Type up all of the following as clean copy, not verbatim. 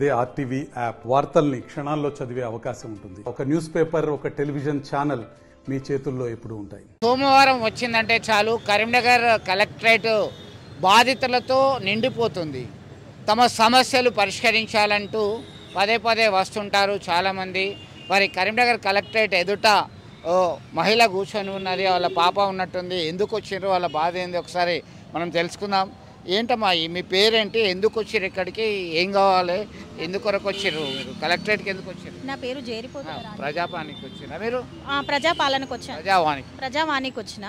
అదే RTV app వార్తల్ని క్షణాల్లో చదివే అవకాశం ఉంటుంది. ఒక న్యూస్ పేపర్, ఒక టెలివిజన్ ఛానల్ మీ చేతుల్లో ఎప్పుడూ ఉంటాయి. సోమవారం వచ్చిందంటే చాలు కరీంనగర్ కలెక్టరేట్ బాధితులతో నిండిపోతుంది. తమ సమస్యలు పరిష్కరించాలంటూ పదే పదే వస్తుంటారు చాలామంది. మరి కరీంనగర్ కలెక్టరేట్ ఎదుట మహిళ కూర్చొని ఉన్నది, వాళ్ళ పాప ఉన్నట్టుంది. ఎందుకు వచ్చిర్రు, వాళ్ళ బాధ ఏంది ఒకసారి మనం తెలుసుకుందాం. ఏంటమ్మా మీ పేరేంటి, ఎందుకు వచ్చిర్రు ఇక్కడికి, ఏం కావాలి, ఎందుకొరకు వచ్చిర్రు, మీరు కలెక్టరేట్కి ఎందుకు వచ్చిర్రు? నా పేరు జేరిపోతు. ప్రజాపానికి వచ్చినా మీరు? ప్రజాపాలనకు వచ్చాను. ప్రజావానికి వచ్చిన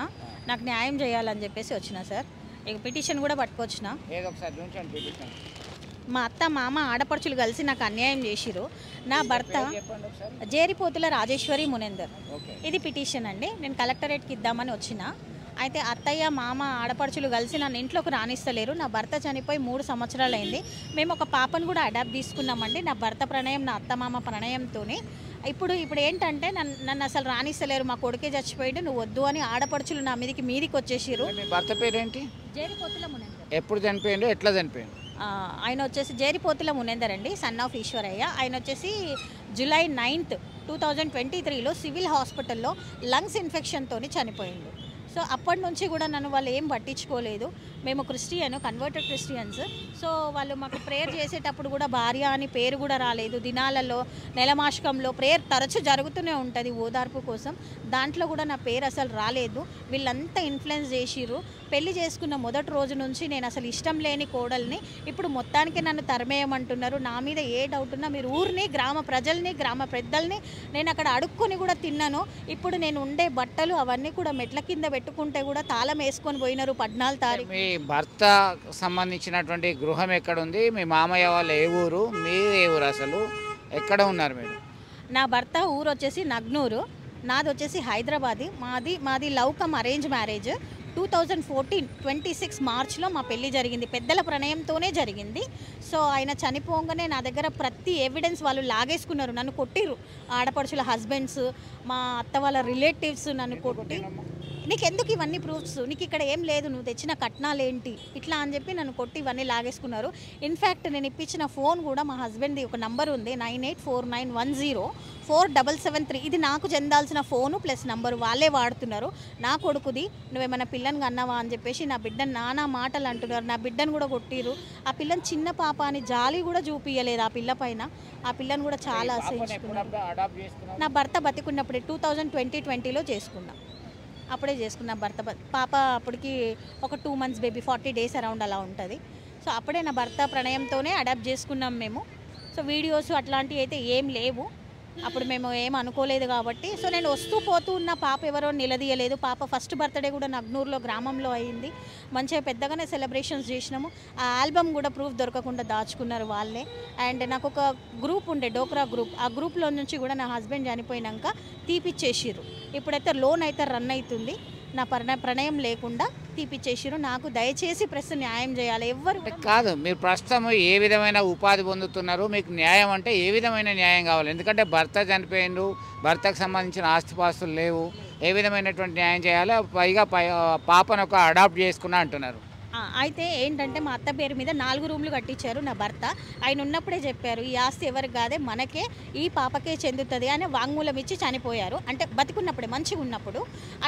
నాకు న్యాయం చేయాలని చెప్పేసి వచ్చిన సార్. ఇక పిటిషన్ కూడా పట్టుకొచ్చిన. ఏదో ఒకసారి చూపించండి పిటిషన్. మా అత్త మామ ఆడపడుచులు కలిసి నాకు అన్యాయం చేసిరు. నా భర్త జేరిపోతుల రాజేశ్వరి మునేందర్. ఇది పిటిషన్ అండి. నేను కలెక్టరేట్కి ఇద్దామని వచ్చిన. అయితే అత్తయ్య మామ ఆడపడుచులు కలిసి నన్ను ఇంట్లోకి రానిస్తలేరు. నా భర్త చనిపోయి 3 సంవత్సరాలు అయింది. మేము ఒక పాపను కూడా అడాప్ట్ తీసుకున్నామండి. నా భర్త ప్రణయం, నా అత్తమామ ప్రణయంతో. ఇప్పుడు ఏంటంటే నన్ను అసలు రానిస్తలేరు. మా కొడుకే చచ్చిపోయిండు, నువ్వు వద్దు అని ఆడపడుచులు నా మీదికి వచ్చేసిరు. మీ భర్త పేరేంటి? జేరిపోతుల మునేందర్. ఎప్పుడు చనిపోయిండు, ఎట్లా చనిపోయిండు? ఆయన వచ్చేసి జేరిపోతుల మునేందర్ అండి, సన్ ఆఫ్ ఈశ్వరయ్య. ఆయన వచ్చేసి July 9th, 2023లో సివిల్ హాస్పిటల్లో లంగ్స్ ఇన్ఫెక్షన్తో చనిపోయిండు. సో అప్పటి నుంచి కూడా నన్ను వాళ్ళు ఏం పట్టించుకోలేదు. మేము కన్వర్టెడ్ క్రిస్టియన్స్. సో వాళ్ళు మాకు ప్రేయర్ చేసేటప్పుడు కూడా భార్య అని పేరు కూడా రాలేదు. దినాలలో నెలమాషకంలో ప్రేయర్ తరచు జరుగుతూనే ఉంటుంది ఓదార్పు కోసం. దాంట్లో కూడా నా పేరు అసలు రాలేదు. వీళ్ళంతా ఇన్ఫ్లుయెన్స్ చేసిర్రు. పెళ్లి చేసుకున్న మొదటి రోజు నుంచి నేను అసలు ఇష్టం లేని కోడల్ని ఇప్పుడు మొత్తానికి నన్ను తరిమేయమంటున్నారు. నా మీద ఏ డౌట్ ఉన్నా మీరు ఊరిని, గ్రామ ప్రజల్ని, గ్రామ పెద్దల్ని నేను అక్కడ అడుక్కొని కూడా తిన్నాను. ఇప్పుడు నేను ఉండే బట్టలు అవన్నీ కూడా మెట్ల కింద పెట్టుకుంటే కూడా తాళం వేసుకొని పోయినారు 14 తారీఖు. మీ భర్త సంబంధించినటువంటి గృహం ఎక్కడ ఉంది? మీ మామయ్య వాళ్ళు ఏ ఊరు, మీరు ఏ ఊరు, అసలు ఎక్కడ ఉన్నారు మీరు? నా భర్త ఊరు వచ్చేసి నగ్నూరు, నాది వచ్చేసి హైదరాబాద్. మాది లవ్ కమ్ అరేంజ్ మ్యారేజ్. 2014 26 మార్చ్లో మా పెళ్లి జరిగింది. పెద్దల ప్రణయంతోనే జరిగింది. సో ఆయన చనిపోగానే నా దగ్గర ప్రతి ఎవిడెన్స్ వాళ్ళు లాగేసుకున్నారు. నన్ను కొట్టిరు ఆడపడుచుల హస్బెండ్స్, మా అత్త వాళ్ళ రిలేటివ్స్ నన్ను కొట్టి, నీకు ఎందుకు ఇవన్నీ ప్రూఫ్స్, నీకు ఇక్కడ ఏం లేదు, నువ్వు తెచ్చిన కట్నాలు ఏంటి, ఇట్లా అని చెప్పి నన్ను కొట్టి ఇవన్నీ లాగేసుకున్నారు. ఇన్ఫ్యాక్ట్ నేను ఇప్పించిన ఫోన్ కూడా మా హస్బెండ్ది ఒక నంబర్ ఉంది, 9849104773. ఇది నాకు చెందాల్సిన ఫోను ప్లస్ నంబరు వాళ్ళే వాడుతున్నారు. నా కొడుకుది, నువ్వేమైనా పిల్లని కన్నావా అని చెప్పేసి నా బిడ్డను నానా మాటలు అంటున్నారు. నా బిడ్డను కూడా కొట్టిరు. ఆ పిల్లని చిన్న పాప అని జాలి కూడా చూపించలేదు ఆ పిల్ల పైన. ఆ పిల్లని కూడా చాలా అసహించుకున్నారు. నా భర్త బతికున్నప్పుడే 2020లో చేసుకున్నా. అప్పుడే చేసుకున్న భర్త పాప అప్పటికి ఒక 2 months బేబీ, 40 days అరౌండ్ అలా ఉంటుంది. సో అప్పుడే నా భర్త ప్రణయంతోనే అడాప్ట్ చేసుకున్నాం మేము. సో వీడియోస్ అట్లాంటివి అయితే ఏం లేవు. అప్పుడు మేము ఏం అనుకోలేదు కాబట్టి. సో నేను వస్తూ పోతూ ఉన్న పాప ఎవరో నిలదీయలేదు. పాప ఫస్ట్ బర్త్డే కూడా నగ్నూరులో గ్రామంలో అయింది. మంచిగా పెద్దగానే సెలబ్రేషన్స్ చేసినాము. ఆ ఆల్బమ్ కూడా ప్రూఫ్ దొరకకుండా దాచుకున్నారు వాళ్ళే. అండ్ నాకు ఒక గ్రూప్ ఉండే, డోక్రా గ్రూప్. ఆ గ్రూప్లో నుంచి కూడా నా హస్బెండ్ చనిపోయినాక తీపిచ్చేసిర్రు. ఇప్పుడైతే లోన్ అయితే రన్ అవుతుంది. నా ప్రణయం లేకుండా తీపిచ్చేసిరు. నాకు దయచేసి ప్రెస్ న్యాయం చేయాలి. ఎవ్వరు కాదు, మీరు ప్రస్తుతం ఏ విధమైన ఉపాధి పొందుతున్నారు, మీకు న్యాయం అంటే ఏ విధమైన న్యాయం కావాలి? ఎందుకంటే భర్త చనిపోయిండు, భర్తకు సంబంధించిన ఆస్తిపాస్తులు లేవు, ఏ విధమైనటువంటి న్యాయం చేయాలి? పైగా పాపను ఒక అడాప్ట్ చేసుకున్నా అంటున్నారు. అయితే ఏంటంటే మా అత్త పేరు మీద 4 రూమ్లు కట్టించారు నా భర్త. ఆయన ఉన్నప్పుడే చెప్పారు, ఈ ఆస్తి ఎవరికి కాదే, మనకే, ఈ పాపకే చెందుతుంది అని వాంగ్మూలం ఇచ్చి చనిపోయారు. అంటే బతికున్నప్పుడే, మంచిగా ఉన్నప్పుడు.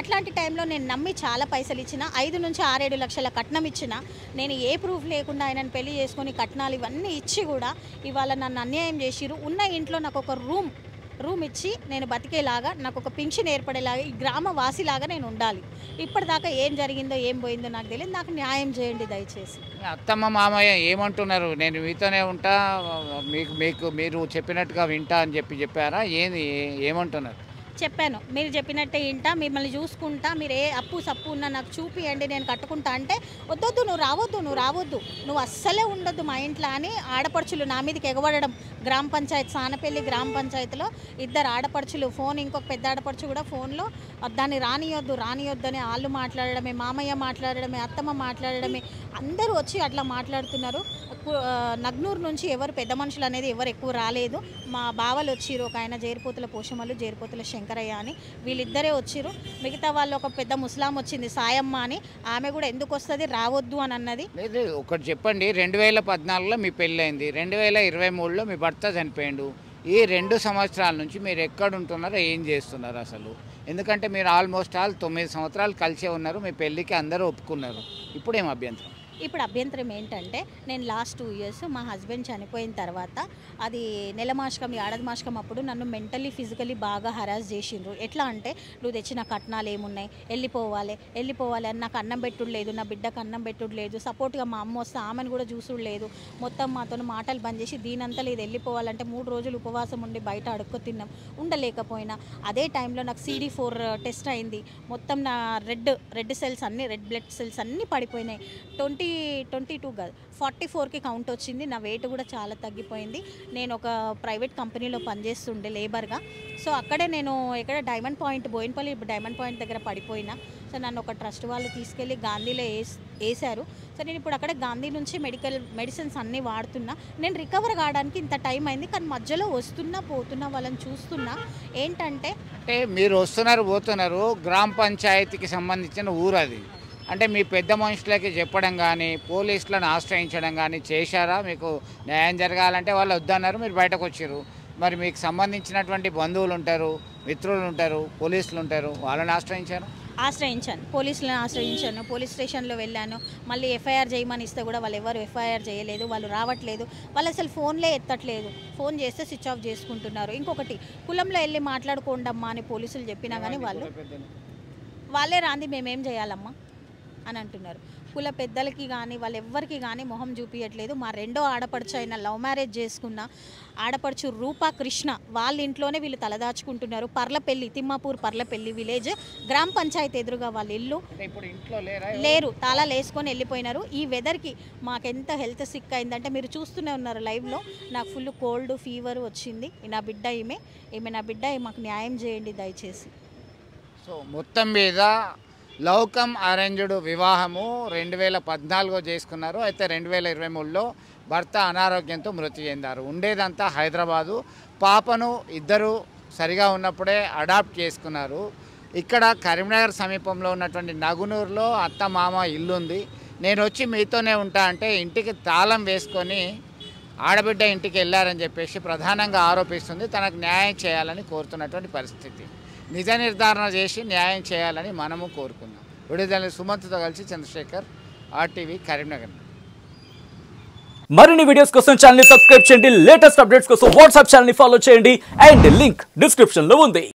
అట్లాంటి టైంలో నేను నమ్మి చాలా పైసలు ఇచ్చిన, 5 నుంచి 6-7 లక్షల కట్నం ఇచ్చిన. నేను ఏ ప్రూఫ్ లేకుండా ఆయనను పెళ్లి చేసుకొని కట్నాలు ఇవన్నీ ఇచ్చి కూడా ఇవాళ నన్ను అన్యాయం చేసిరు. ఉన్న ఇంట్లో నాకు ఒక రూమ్ ఇచ్చి నేను బతికేలాగా, నాకు ఒక పింఛన్ ఏర్పడేలాగా, ఈ గ్రామ వాసిలాగా నేను ఉండాలి. ఇప్పటిదాకా ఏం జరిగిందో ఏం పోయిందో నాకు తెలియదు. నాకు న్యాయం చేయండి దయచేసి. అత్తమ్మ మామయ్య ఏమంటున్నారు? నేను మీతోనే ఉంటా, మీరు చెప్పినట్టుగా వింటా అని చెప్పారా? ఏమంటున్నారు? చెప్పాను, మీరు చెప్పినట్టే ఇంటా, మిమ్మల్ని చూసుకుంటా, మీరు ఏ అప్పు సప్పు ఉన్నా నాకు చూపియండి, నేను కట్టుకుంటా అంటే, వద్దొద్దు, నువ్వు రావద్దు, నువ్వు అస్సలే ఉండొద్దు మా ఇంట్లో అని ఆడపడుచులు నా మీదకి ఎగబడడం. గ్రామ పంచాయతీ, సానపల్లి గ్రామ పంచాయతీలో 2 ఆడపడుచులు ఫోన్, ఇంకొక పెద్ద ఆడపడుచు కూడా ఫోన్లో దాన్ని రానియొద్దు అని వాళ్ళు మాట్లాడడమే, మామయ్య మాట్లాడడమే, అత్తమ్మ మాట్లాడడమే, అందరూ వచ్చి అట్లా మాట్లాడుతున్నారు. నగ్నూరు నుంచి ఎవరు పెద్ద మనుషులు అనేది ఎవరు ఎక్కువ రాలేదు. మా బావలు వచ్చిరు, ఒక ఆయన జేరిపోతుల పోషమలు, జేరిపోతుల శంకర్ శంకరయ్య అని వీళ్ళిద్దరే వచ్చిర్రు. మిగతా వాళ్ళు ఒక పెద్ద ముస్లాం వచ్చింది సాయమ్మ అని, ఆమె కూడా ఎందుకు వస్తుంది రావద్దు అని అన్నది. లేదు ఒకటి చెప్పండి, 2014లో మీ పెళ్ళైంది, 2023లో మీ భర్త చనిపోయిండు. ఈ 2 సంవత్సరాల నుంచి మీరు ఎక్కడ ఉంటున్నారో ఏం చేస్తున్నారు అసలు? ఎందుకంటే మీరు ఆల్మోస్ట్ 9 సంవత్సరాలు కలిసే ఉన్నారు, మీ పెళ్ళికి అందరూ ఒప్పుకున్నారు, ఇప్పుడేం అభ్యంతరం? ఇప్పుడు అభ్యంతరం ఏంటంటే నేను లాస్ట్ 2 ఇయర్స్ మా హస్బెండ్ చనిపోయిన తర్వాత అది నెల మాసకం ఏడాది మాసకం అప్పుడు నన్ను మెంటల్లీ ఫిజికలీ బాగా హరాస్ చేసిండ్రు. ఎట్లా అంటే నువ్వు తెచ్చిన కట్నాలు ఏమున్నాయి, వెళ్ళిపోవాలి అని నాకు అన్నం పెట్టుడు లేదు, నా బిడ్డకు అన్నం పెట్టుడు లేదు, సపోర్ట్గా మా అమ్మ వస్తే ఆమెను కూడా చూసుడు లేదు, మొత్తం మాతో మాటలు బంద్ చేసి దీనంతా లేదు వెళ్ళిపోవాలంటే 3 రోజులు ఉపవాసం ఉండి బయట అడుక్కు తిన్నాం ఉండలేకపోయినా. అదే టైంలో నాకు CD4 టెస్ట్ అయింది, మొత్తం నా రెడ్ సెల్స్ అన్నీ రెడ్ బ్లడ్ సెల్స్ అన్నీ పడిపోయినాయి. 22 కాదు 44కి కౌంట్ వచ్చింది. నా వెయిట్ కూడా చాలా తగ్గిపోయింది. నేను ఒక ప్రైవేట్ కంపెనీలో పనిచేస్తుండే లేబర్గా. సో అక్కడే నేను ఇక్కడ diamond point Boinapally diamond point దగ్గర పడిపోయినా. సో నన్ను ఒక ట్రస్ట్ వాళ్ళు తీసుకెళ్ళి గాంధీలో వేశారు. సో నేను ఇప్పుడు అక్కడ గాంధీ నుంచి మెడిసిన్స్ అన్నీ వాడుతున్నా. నేను రికవర్ కావడానికి ఇంత టైం అయింది, కానీ మధ్యలో వస్తున్నా పోతున్నా వాళ్ళని చూస్తున్నా. ఏంటంటే మీరు వస్తున్నారు పోతున్నారు, గ్రామ పంచాయతీకి సంబంధించిన ఊరు అది, అంటే మీ పెద్ద మనుషులకి చెప్పడం కానీ పోలీసులను ఆశ్రయించడం కానీ చేశారా? మీకు న్యాయం జరగాలంటే వాళ్ళు వద్దన్నారు, మీరు బయటకు వచ్చారు. మరి మీకు సంబంధించినటువంటి బంధువులు ఉంటారు, మిత్రులు ఉంటారు, పోలీసులు ఉంటారు, వాళ్ళని ఆశ్రయించాను, పోలీసులను ఆశ్రయించాను, పోలీస్ స్టేషన్లో వెళ్ళాను. మళ్ళీ ఎఫ్ఐఆర్ చేయమని ఇస్తే కూడా వాళ్ళు ఎవరు ఎఫ్ఐఆర్ చేయలేదు, వాళ్ళు రావట్లేదు, వాళ్ళు అసలు ఫోన్లే ఎత్తట్లేదు, ఫోన్ చేస్తే స్విచ్ ఆఫ్ చేసుకుంటున్నారు. ఇంకొకటి కులంలో వెళ్ళి మాట్లాడుకోండమ్మా అని పోలీసులు చెప్పినా కానీ వాళ్ళే రాంది మేమేం చేయాలమ్మా అని అంటున్నారు. కుల పెద్దలకి కానీ వాళ్ళు ఎవ్వరికి కానీ మొహం చూపించట్లేదు. మా రెండో ఆడపడుచు అయిన లవ్ మ్యారేజ్ చేసుకున్న ఆడపడుచు రూపా కృష్ణ వాళ్ళ ఇంట్లోనే వీళ్ళు తలదాచుకుంటున్నారు. పర్లపల్లి తిమ్మాపూర్ పర్లపల్లి విలేజ్ గ్రామ పంచాయతీ ఎదురుగా వాళ్ళ ఇల్లు లేరు, తాళాలు వేసుకొని వెళ్ళిపోయినారు. ఈ వెదర్కి మాకెంత హెల్త్ సిక్ అయిందంటే మీరు చూస్తూనే ఉన్నారు లైవ్లో. నాకు ఫుల్ కోల్డ్ ఫీవర్ వచ్చింది. నా బిడ్డ ఈమె నా బిడ్డ, మాకు న్యాయం చేయండి దయచేసి. సో మొత్తం మీద లవ్ కమ్ అరేంజ్డ్ వివాహము 2014లో చేసుకున్నారు. అయితే 2023లో భర్త అనారోగ్యంతో మృతి చెందారు. ఉండేదంతా హైదరాబాదు. పాపను ఇద్దరు సరిగా ఉన్నప్పుడే అడాప్ట్ చేసుకున్నారు. ఇక్కడ కరీంనగర్ సమీపంలో ఉన్నటువంటి నగునూరులో అత్త మామ ఇల్లు ఉంది. నేను వచ్చి మీతోనే ఉంటా అంటే ఇంటికి తాళం వేసుకొని ఆడబిడ్డ ఇంటికి వెళ్ళారని చెప్పేసి ప్రధానంగా ఆరోపిస్తుంది. తనకు న్యాయం చేయాలని కోరుతున్నటువంటి పరిస్థితి. నిజ నిర్ధారణ చేసి న్యాయం చేయాలని మనము కోరుకుందాం. విడుదల సుమంత్తో కలిసి చంద్రశేఖర్, RTV కరీంనగర్. మరిన్ని వీడియోస్ కోసం ఛానల్ ని సబ్స్క్రైబ్ చేయండి. లేటెస్ట్ అప్డేట్స్ కోసం వాట్సాప్ ఛానల్ ని ఫాలో చేయండి. అండ్ లింక్ డిస్క్రిప్షన్ లో ఉంది.